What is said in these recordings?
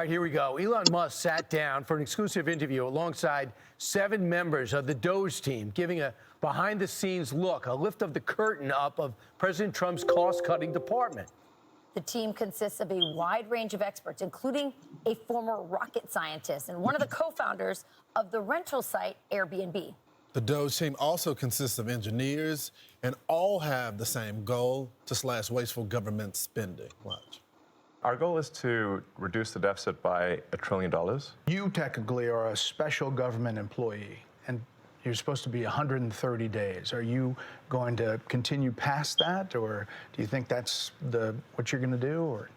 right, here we go. Elon Musk sat down for an exclusive interview alongside 7 members of the DOGE team, giving a behind-the-scenes look, a lift of the curtain up of President Trump's cost-cutting department. The team consists of a wide range of experts, including a former rocket scientist and one of the co-founders of the rental site Airbnb. The DOGE team also consists of engineers and all have the same goal, to slash wasteful government spending. Watch. Our goal is to reduce the deficit by $1 trillion. You technically are a special government employee, and you're supposed to be 130 days. Are you going to continue past that, or do you think that's what you're going to do? Or?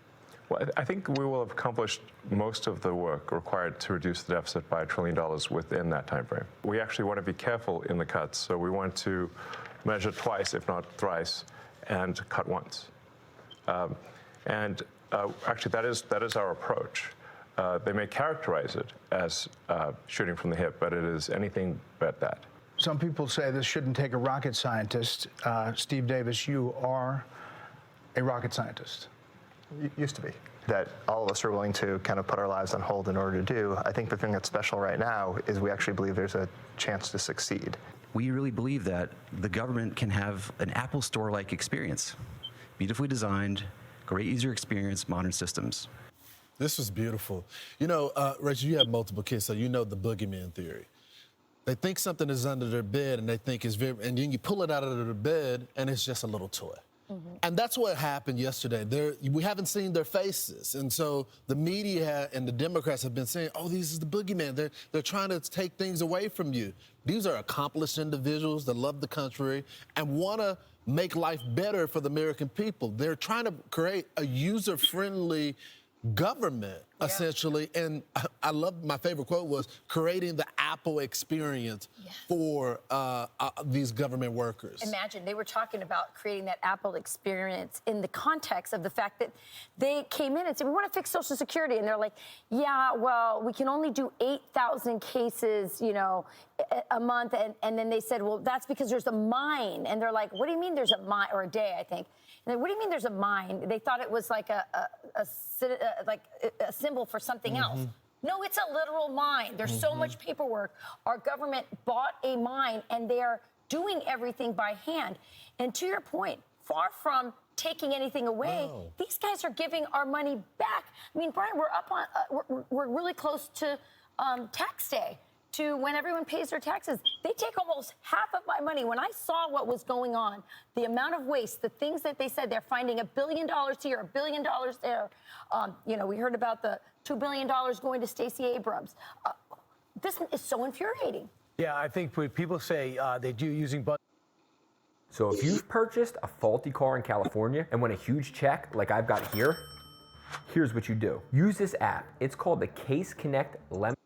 Well, I think we will have accomplished most of the work required to reduce the deficit by $1 trillion within that time frame. We actually want to be careful in the cuts, so we want to measure twice, if not thrice, and cut once. Actually, that is our approach. They may characterize it as shooting from the hip, but it is anything but that. Some people say this shouldn't take a rocket scientist. Steve Davis, you are a rocket scientist. Used to be. That all of us are willing to kind of put our lives on hold in order to do. I think the thing that's special right now is we actually believe there's a chance to succeed. We really believe that the government can have an Apple Store-like experience. Beautifully designed, great user experience, modern systems. This was beautiful. You know, Rachel, you have multiple kids, so you know the boogeyman theory. They think something is under their bed, and they think it's very, and then you pull it out of their bed, and it's just a little toy. Mm-hmm. And that's what happened yesterday. We haven't seen their faces. And so the media and the Democrats have been saying, oh, these is the boogeyman. They're trying to take things away from you. These are accomplished individuals that love the country and want to make life better for the American people. They're trying to create a user-friendly government, essentially. And I love, my favorite quote was, creating the Apple experience for these government workers. Imagine, they were talking about creating that Apple experience in the context of the fact that they came in and said, we want to fix Social Security. And they're like, yeah, well, we can only do 8,000 cases, you know, a month. And then they said, well, that's because there's a mine. And they're like, what do you mean there's a mine, or a day, I think. And then, what do you mean there's a mine? They thought it was like a symbol for something else. No, it's a literal mine. There's so much paperwork. Our government bought a mine, and they're doing everything by hand. And to your point, far from taking anything away, these guys are giving our money back. I mean, Brian, we're up on, we're really close to tax day, to when everyone pays their taxes. They take almost half of my money. When I saw what was going on, the amount of waste, the things that they said, they're finding $1 billion here, $1 billion there. You know, we heard about the $2 billion going to Stacey Abrams. This is so infuriating. Yeah, I think when people say they do using budget. So if you've purchased a faulty car in California and want a huge check like I've got here, here's what you do. Use this app. It's called the Case Connect Lemon.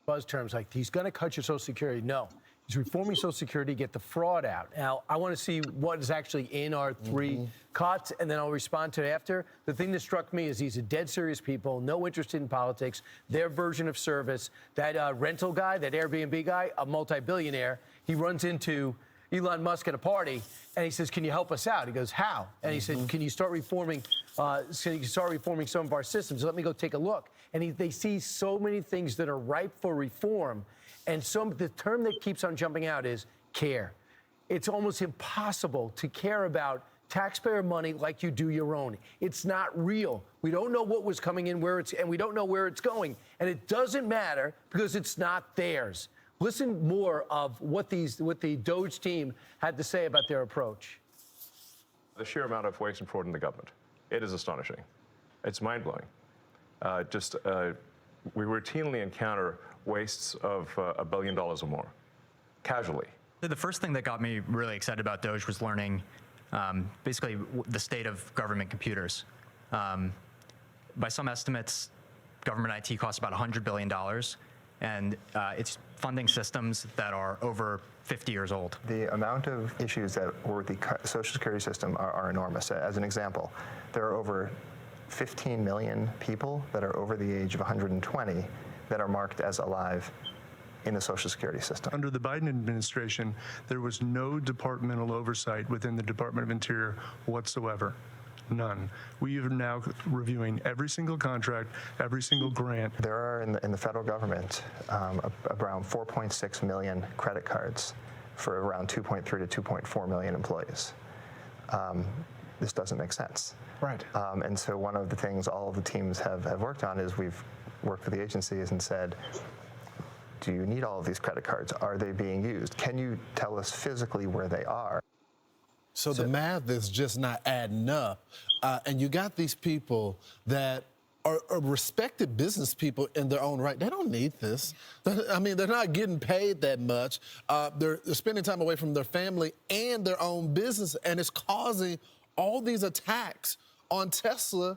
Buzz terms like, he's going to cut your Social Security. No, he's reforming Social Security, get the fraud out. Now, I want to see what is actually in our 3 cuts, and then I'll respond to it after. The thing that struck me is these are dead serious people, no interest in politics, their version of service. That rental guy, that Airbnb guy, a multi-billionaire, he runs into Elon Musk at a party, and he says, can you help us out? He goes, how? And he said, can you start reforming some of our systems? Let me go take a look. And they see so many things that are ripe for reform. And the term that keeps on jumping out is care. It's almost impossible to care about taxpayer money like you do your own. It's not real. We don't know what was coming in, and we don't know where it's going. And it doesn't matter because it's not theirs. Listen more of what the DOGE team had to say about their approach. The sheer amount of waste and fraud in the government, it is astonishing. It's mind-blowing. We routinely encounter wastes of $1 billion or more, casually. The first thing that got me really excited about DOGE was learning basically the state of government computers. By some estimates, government IT costs about $100 billion, and it's funding systems that are over 50 years old. The amount of issues that were with the Social Security system are enormous. As an example, there are over 15 million people that are over the age of 120 that are marked as alive in the Social Security system. Under the Biden administration, there was no departmental oversight within the Department of Interior whatsoever. None. We are now reviewing every single contract, every single grant. There are in the federal government around 4.6 million credit cards for around 2.3 to 2.4 million employees. This doesn't make sense. Right. And so one of the things all of the teams have worked on is we've worked with the agencies and said, do you need all of these credit cards? Are they being used? Can you tell us physically where they are? So the math is just not adding up. And you got these people that are respected business people in their own right. They don't need this. I mean, they're not getting paid that much. They're spending time away from their family and their own business, and it's causing all these attacks on Tesla.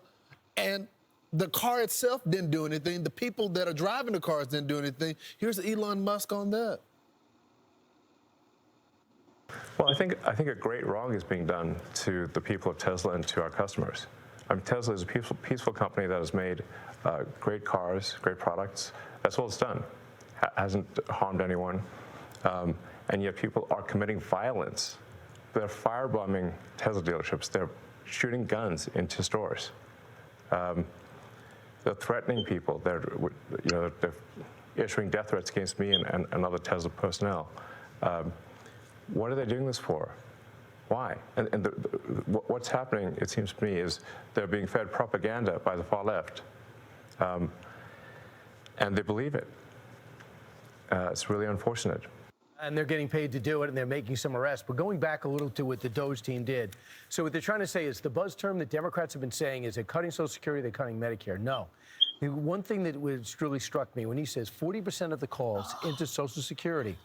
And the car itself didn't do anything. The people that are driving the cars didn't do anything. Here's Elon Musk on that. Well, I think a great wrong is being done to the people of Tesla and to our customers. Tesla is a peaceful company that has made great cars, great products. That's all it's done. Hasn't harmed anyone. And yet people are committing violence. They're firebombing Tesla dealerships. They're shooting guns into stores. They're threatening people. They're issuing death threats against me and other Tesla personnel. What are they doing this for? Why? And what's happening, it seems to me, is they're being fed propaganda by the far left. And they believe it. It's really unfortunate. And they're getting paid to do it, and they're making some arrests. But going back a little to what the DOGE team did. So what they're trying to say is the buzz term that Democrats have been saying is they're cutting Social Security, they're cutting Medicare. No. The one thing that really struck me when he says 40% of the calls into Social Security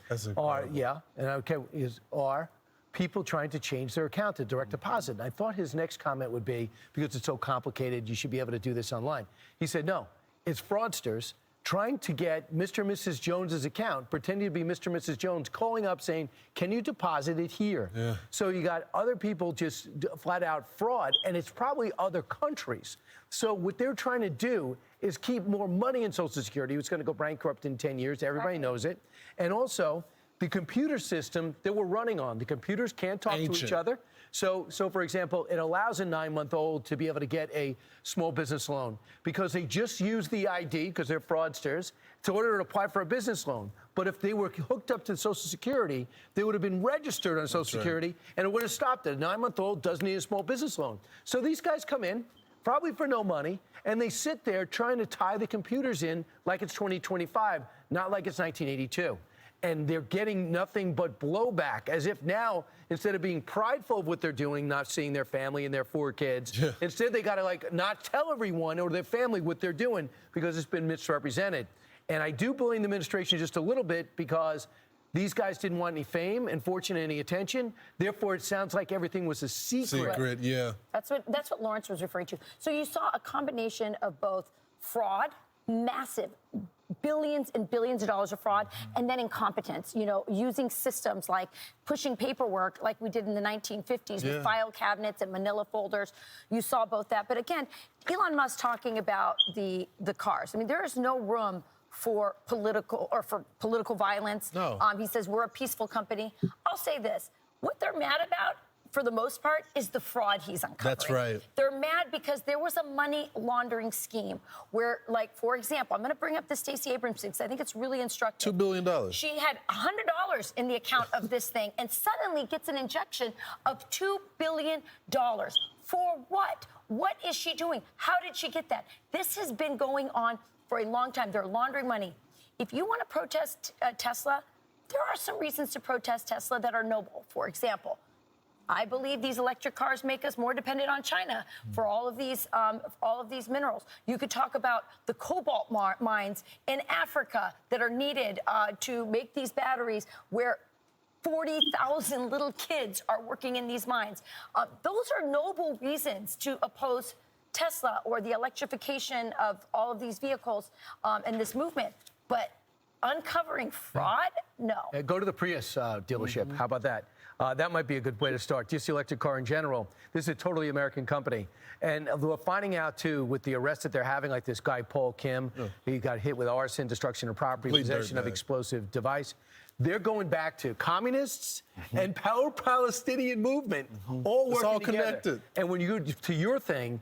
are people trying to change their account to direct deposit. And I thought his next comment would be, because it's so complicated, you should be able to do this online. He said, no, it's fraudsters trying to get Mr. and Mrs. Jones's account, pretending to be Mr. and Mrs. Jones, calling up saying, can you deposit it here? Yeah. So you got other people just flat out fraud, and it's probably other countries. So what they're trying to do is keep more money in Social Security. It's going to go bankrupt in 10 years. Everybody knows it. And also, the computer system that we're running on, the computers can't talk to each other. So for example, it allows a 9-month-old to be able to get a small business loan because they just use the ID, because they're fraudsters, in order to apply for a business loan. But if they were hooked up to Social Security, they would have been registered on Social Security, and it would have stopped it. A 9-month-old doesn't need a small business loan. So these guys come in, probably for no money, and they sit there trying to tie the computers in like it's 2025, not like it's 1982. And they're getting nothing but blowback, as if now, instead of being prideful of what they're doing, not seeing their family and their 4 kids, instead they got to not tell everyone or their family what they're doing because it's been misrepresented. And I do blame the administration just a little bit because these guys didn't want any fame and fortune, any attention. Therefore, it sounds like everything was a secret. Yeah. That's what Lawrence was referring to. So you saw a combination of both fraud, massive, billions and billions of dollars of fraud, and then incompetence, using systems like pushing paperwork like we did in the 1950s with file cabinets and manila folders. You saw both that. But again, Elon Musk talking about the cars. I mean, there is no room for political violence. No. He says we're a peaceful company. I'll say this. What they're mad about, for the most part, is the fraud he's uncovering. That's right. They're mad because there was a money laundering scheme where, like, for example, I'm going to bring up the Stacey Abrams thing because I think it's really instructive. $2 billion. She had $100 in the account of this thing and suddenly gets an injection of $2 billion. For what? What is she doing? How did she get that? This has been going on for a long time. They're laundering money. If you want to protest Tesla, there are some reasons to protest Tesla that are noble. For example, I believe these electric cars make us more dependent on China for all of these minerals. You could talk about the cobalt mines in Africa that are needed to make these batteries, where 40,000 little kids are working in these mines. Those are noble reasons to oppose Tesla or the electrification of all of these vehicles and this movement. But uncovering fraud? No. Go to the Prius dealership. How about that? That might be a good way to start. Just the electric car in general. This is a totally American company. And we're finding out, too, with the arrests that they're having, like this guy, Paul Kim, he got hit with arson, destruction of property, possession of explosive device. They're going back to communists and Palestinian movement, all working It's all together. connected. And when you go to your thing,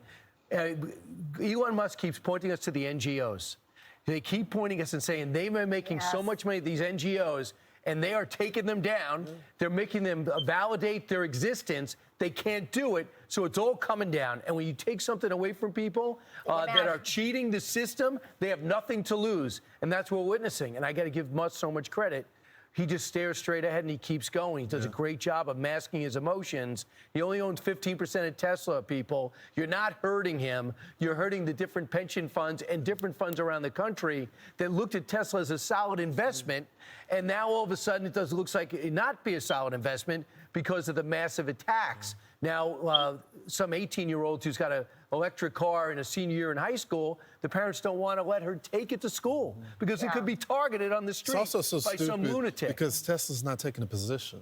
Elon Musk keeps pointing us to the NGOs. They keep pointing us and saying they've been making so much money, these NGOs, and they are taking them down. They're making them validate their existence. They can't do it, so it's all coming down. And when you take something away from people that are cheating the system, they have nothing to lose. And that's what we're witnessing. And I got to give Musk so much credit. He just stares straight ahead and he keeps going. He does a great job of masking his emotions. He only owns 15% of Tesla, people. You're not hurting him. You're hurting the different pension funds and different funds around the country that looked at Tesla as a solid investment. And now all of a sudden it looks like it not be a solid investment because of the massive attacks. Now, some 18-year-old who's got an electric car in a senior year in high school, the parents don't want to let her take it to school because it could be targeted on the street It's also so by some stupid lunatic. because Tesla's not taking a position.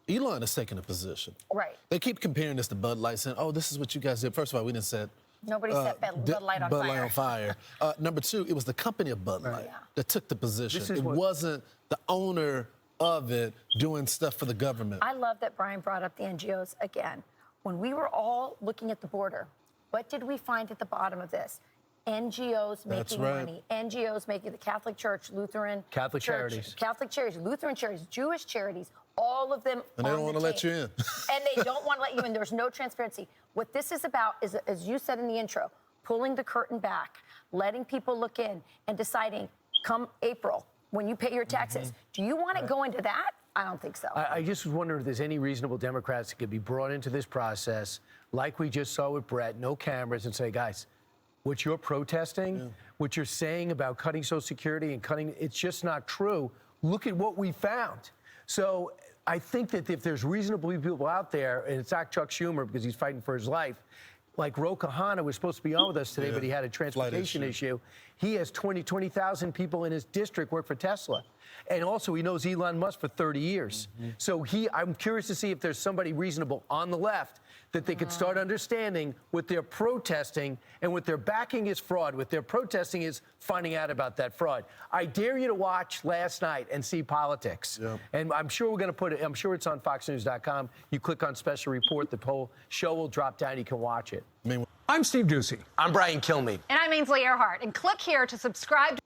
Elon is taking a position. Right. They keep comparing this to Bud Light, saying, "Oh, this is what you guys did." First of all, we didn't set Nobody set Bud Light on Bud fire. Light on fire. Number two, it was the company of Bud Light that took the position. This is It wasn't the owner of it doing stuff for the government. I love that Brian brought up the NGOs again. When we were all looking at the border, what did we find at the bottom of this? NGOs That's making right. money. NGOs making the Catholic Church, Lutheran Catholic Church, charities. Catholic charities, Lutheran charities, Jewish charities, all of them. And they on don't the want to let team. you in. And they don't want to let you in. There's no transparency. What this is about is, as you said in the intro, pulling the curtain back, letting people look in, and deciding, come April, when you pay your taxes, do you want to go into that? I don't think so. I just was wondering if there's any reasonable Democrats that could be brought into this process, like we just saw with Brett, no cameras, and say, guys, what you're protesting, what you're saying about cutting Social Security and cutting, it's just not true. Look at what we found. So I think that if there's reasonable people out there, and it's not Chuck Schumer because he's fighting for his life, like Ro Khanna was supposed to be on with us today, but he had a transportation issue. He has 20,000 people in his district work for Tesla. And also, he knows Elon Musk for 30 years. So I'm curious to see if there's somebody reasonable on the left that they could start understanding what they're protesting and what they're backing is fraud. What they're protesting is finding out about that fraud. I dare you to watch last night and see politics. And I'm sure we're going to put it, I'm sure it's on foxnews.com. You click on special report, the whole show will drop down. You can watch it. I'm Steve Ducey. I'm Brian Kilmeade. And I'm Ainsley Earhart. And click here to subscribe to